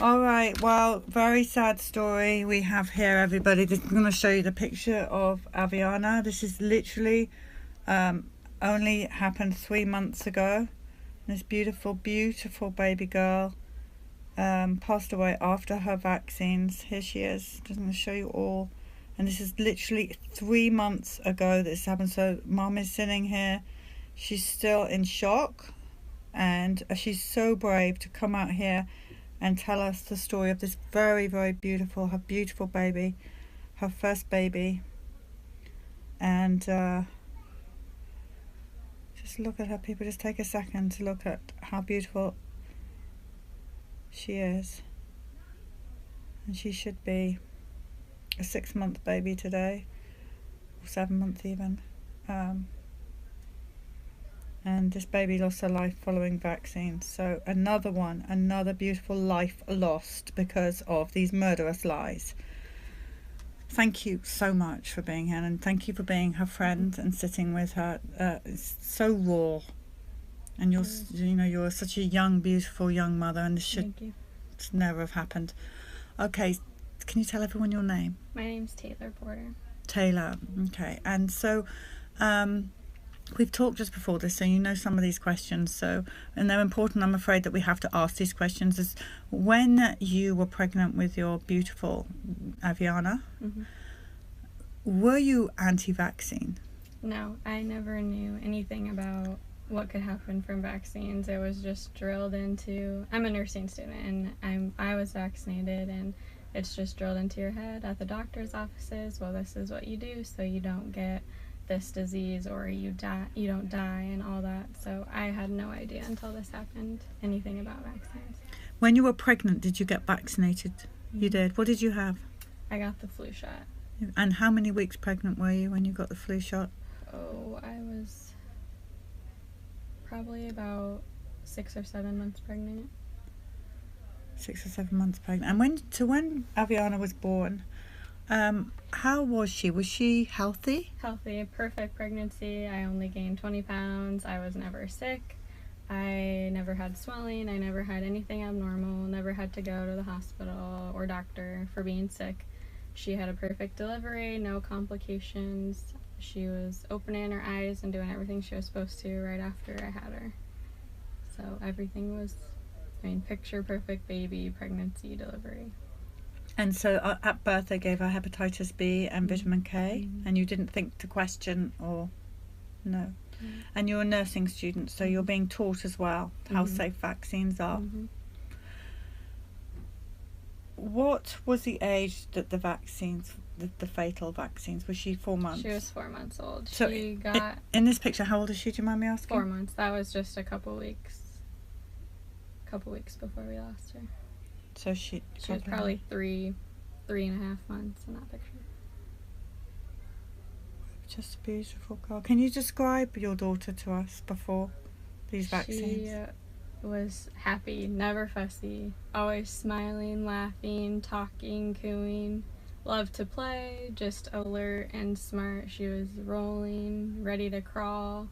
All right, well, very sad story we have here, everybody. I'm going to show you the picture of Aviana. This is literally only happened 3 months ago. This beautiful, beautiful baby girl passed away after her vaccines. Here she is. I'm going to show you all. And this is literally 3 months ago this happened. So Mom is sitting here. She's still in shock. And she's so brave to come out here and tell us the story of this very, very beautiful, her beautiful baby, her first baby. And just look at her, people. Just take a second to look at how beautiful she is. And she should be a 6-month baby today, or 7 months even. And this baby lost her life following vaccines. So another beautiful life lost because of these murderous lies. Thank you so much for being here, and thank you for being her friend and sitting with her. It's so raw, and you're such a young, beautiful young mother, and this should never have happened. Okay, can you tell everyone your name? My name's Taylor Porter. Taylor, okay. And so we've talked just before this, so you know some of these questions. And they're important. I'm afraid that we have to ask these questions. Is when you were pregnant with your beautiful Aviana, were you anti-vaccine? No, I never knew anything about what could happen from vaccines. It was just drilled into. I'm a nursing student, and I was vaccinated, and it's just drilled into your head at the doctor's offices. Well, this is what you do, so you don't get this disease, or you don't die and all that. So I had no idea until this happened anything about vaccines. When you were pregnant, did you get vaccinated? You did. What did you have? I got the flu shot. And how many weeks pregnant were you when you got the flu shot? Oh, I was probably about 6 or 7 months pregnant. 6 or 7 months pregnant. And when Aviana was born, how was she? Was she healthy? Healthy, perfect pregnancy. I only gained 20 pounds. I was never sick. I never had swelling. I never had anything abnormal. Never had to go to the hospital or doctor for being sick. She had a perfect delivery, no complications. She was opening her eyes and doing everything she was supposed to right after I had her. So everything was, picture perfect baby, pregnancy, delivery. And so at birth they gave her hepatitis B and vitamin K, and you didn't think to question or no. And you're a nursing student, so you're being taught as well how safe vaccines are. What was the age that the vaccines, the fatal vaccines, was she 4 months? She was 4 months old. So she got in this picture, how old is she? Do you mind me asking? 4 months. That was just a couple weeks before we lost her. So she was probably 3.5 months in that picture. Just a beautiful girl. Can you describe your daughter to us before these vaccines? She was happy, never fussy, always smiling, laughing, talking, cooing, loved to play, just alert and smart. She was rolling, ready to crawl,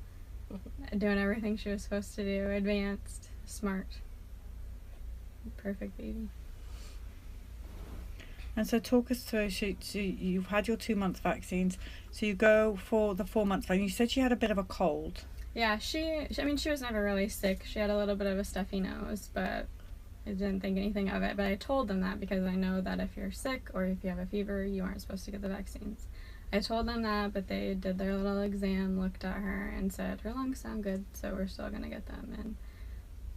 doing everything she was supposed to do, advanced, smart. Perfect baby. And so talk us through, you've had your 2 month vaccines, so you go for the 4 months vaccine. You said she had a bit of a cold. Yeah, she was never really sick. She had a little bit of a stuffy nose, but I didn't think anything of it. But I told them that because I know that if you're sick or if you have a fever, you aren't supposed to get the vaccines. I told them that, but they did their little exam, looked at her, and said, her lungs sound good, so we're still going to get them. And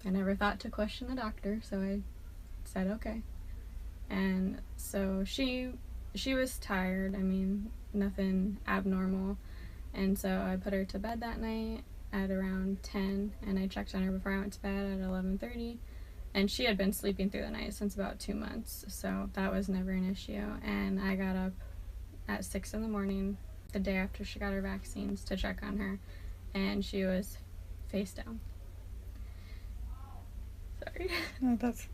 I never thought to question the doctor, so I said okay. And so she was tired, nothing abnormal. And so I put her to bed that night at around 10, and I checked on her before I went to bed at 11:30. And she had been sleeping through the night since about 2 months, so that was never an issue. And I got up at 6 in the morning the day after she got her vaccines to check on her, and she was face down. Sorry. No, that's...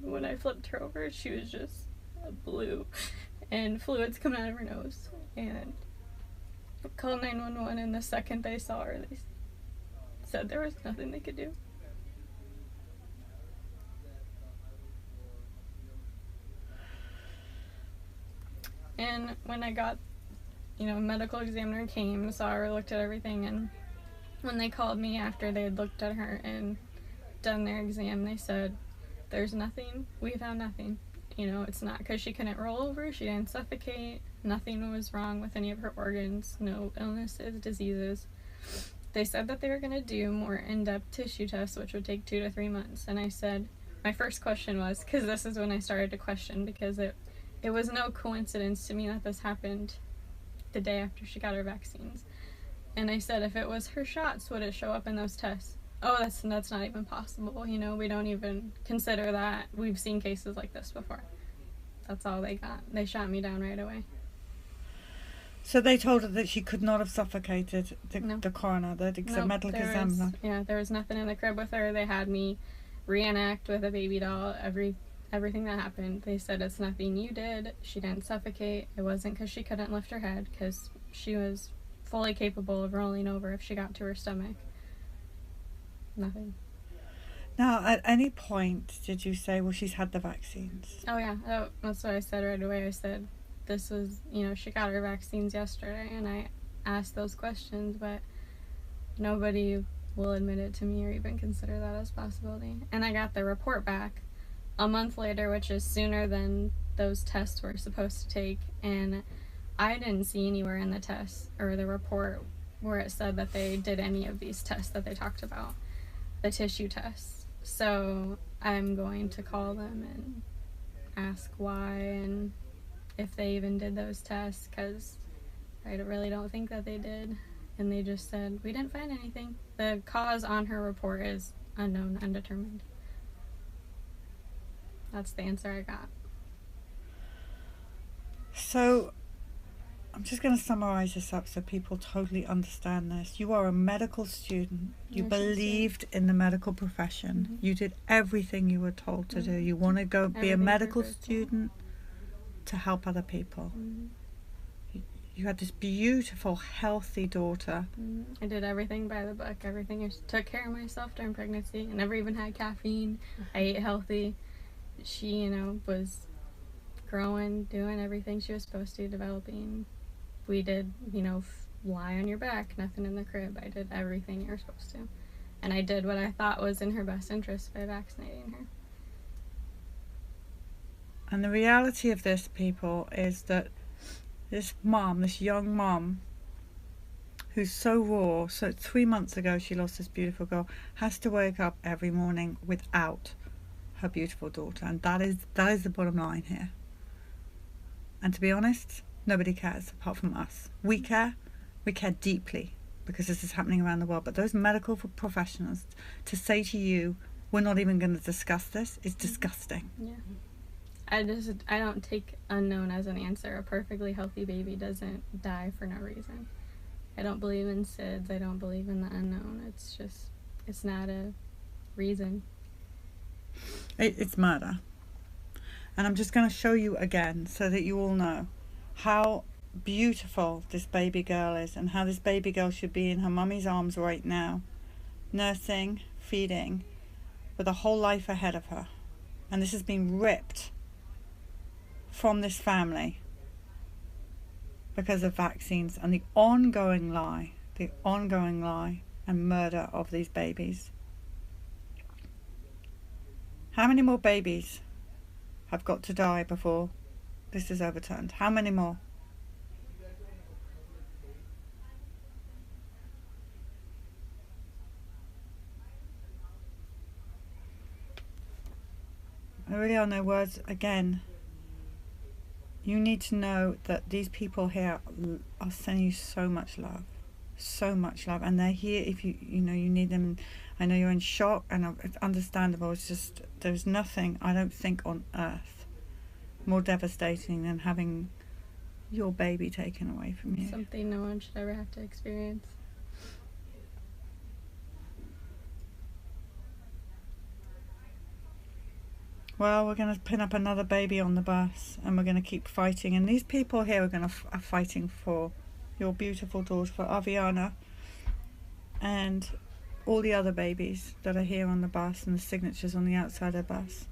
When I flipped her over, she was just blue and fluids coming out of her nose. And I called 911, and the second they saw her, they said there was nothing they could do. And when I got, medical examiner came, saw her, looked at everything, and when they called me after they had looked at her and done their exam, they said, there's nothing, we found nothing. It's not because she couldn't roll over, she didn't suffocate, nothing was wrong with any of her organs, no illnesses, diseases. They said that they were going to do more in-depth tissue tests, which would take 2 to 3 months. And I said, my first question was, because this is when I started to question, because it was no coincidence to me that this happened the day after she got her vaccines. And I said, if it was her shots, would it show up in those tests? Oh, that's not even possible. We don't even consider that. We've seen cases like this before. That's all they got. They shot me down right away. So they told her that she could not have suffocated the coroner, the medical examiner. There was nothing in the crib with her. They had me reenact with a baby doll everything that happened. They said it's nothing you did. She didn't suffocate. It wasn't because she couldn't lift her head, because she was fully capable of rolling over if she got to her stomach. Nothing. Now, at any point did you say, well, she's had the vaccines? Oh, yeah. That's what I said right away. I said, this was, she got her vaccines yesterday, and I asked those questions, but nobody will admit it to me or even consider that as a possibility. And I got the report back a month later, which is sooner than those tests were supposed to take, and I didn't see anywhere in the test or the report where it said that they did any of these tests that they talked about, the tissue tests. So I'm going to call them and ask why and if they even did those tests, because I really don't think that they did. And they just said, we didn't find anything. The cause on her report is unknown, undetermined. That's the answer I got. So I'm just going to summarize this up so people totally understand this. You are a medical student. You believed in the medical profession. Mm-hmm. You did everything you were told to do. You want to go be a medical student to help other people. Mm-hmm. You had this beautiful, healthy daughter. Mm-hmm. I did everything by the book. Everything. I took care of myself during pregnancy. I never even had caffeine. I ate healthy. She, was growing, doing everything she was supposed to, developing. We did, lie on your back, nothing in the crib. I did everything you were supposed to. And I did what I thought was in her best interest by vaccinating her. And the reality of this, people, is that this young mom, who's so raw, so 3 months ago she lost this beautiful girl, has to wake up every morning without her beautiful daughter. And that is the bottom line here. And to be honest, nobody cares apart from us. We care deeply because this is happening around the world. But those medical professionals, to say to you, we're not even going to discuss this, is disgusting. Yeah. I don't take unknown as an answer. A perfectly healthy baby doesn't die for no reason. I don't believe in SIDS. I don't believe in the unknown. It's not a reason. It's murder. And I'm just going to show you again so that you all know how beautiful this baby girl is and how this baby girl should be in her mummy's arms right now, nursing, feeding, with a whole life ahead of her. And this has been ripped from this family because of vaccines and the ongoing lie and murder of these babies. How many more babies have got to die before this is overturned? How many more? I really are no words. Again, you need to know that these people here are sending you so much love, and they're here if you need them. I know you're in shock, and it's understandable. It's just, there's nothing, I don't think, on earth more devastating than having your baby taken away from you. Something no one should ever have to experience. Well, we're going to pin up another baby on the bus, and we're going to keep fighting. And these people here are fighting for your beautiful daughter, for Aviana. And all the other babies that are here on the bus and the signatures on the outside of the bus.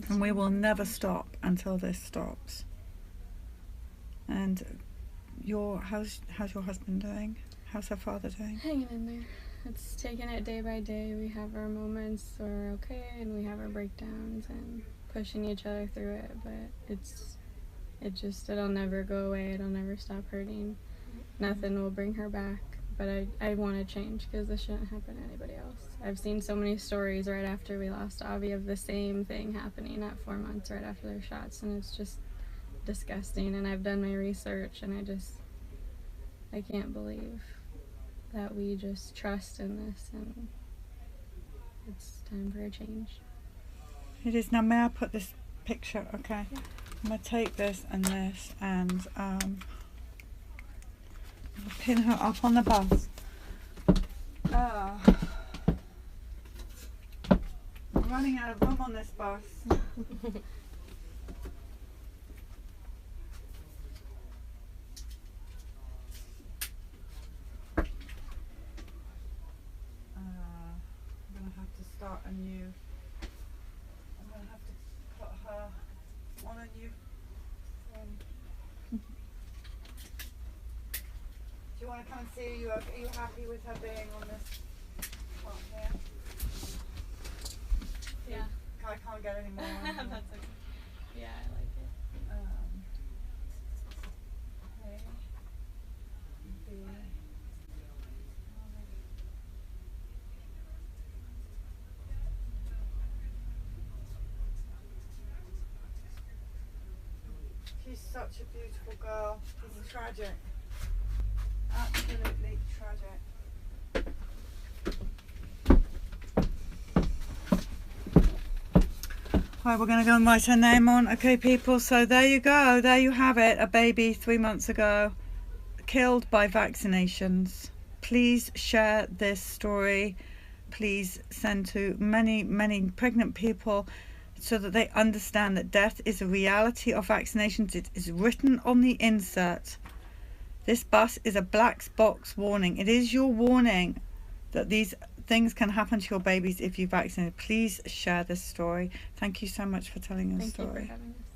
And we will never stop until this stops. And how's your husband doing? How's her father doing? Hanging in there. It's taking it day by day. We have our moments where we're okay, and we have our breakdowns and pushing each other through it, but it'll never go away. It'll never stop hurting. Nothing will bring her back, but I want to change, because this shouldn't happen to anybody else. I've seen so many stories right after we lost Avi of the same thing happening at 4 months right after their shots, and it's just disgusting. And I've done my research, and I can't believe that we just trust in this, and it's time for a change. It is. Now, may I put this picture? Okay. Yeah. I'm going to take this and this, and I'll pin her up on the bus. I'm running out of room on this bus. Start a new. I'm gonna have to put her on a new thing. Do you want to come and see? Are you happy with her being on this part here? Yeah. I can't get any more. That's okay. Yeah, I like it. Okay. She's such a beautiful girl. It's tragic. Absolutely tragic. Right, we're going to go and write her name on. Okay, people, so there you go. There you have it. A baby 3 months ago killed by vaccinations. Please share this story. Please send to many, many pregnant people, so that they understand that death is a reality of vaccinations. It is written on the insert. This bus is a black box warning. It is your warning that these things can happen to your babies if you vaccinate. Please share this story. Thank you so much for telling your story. Thank you for having us.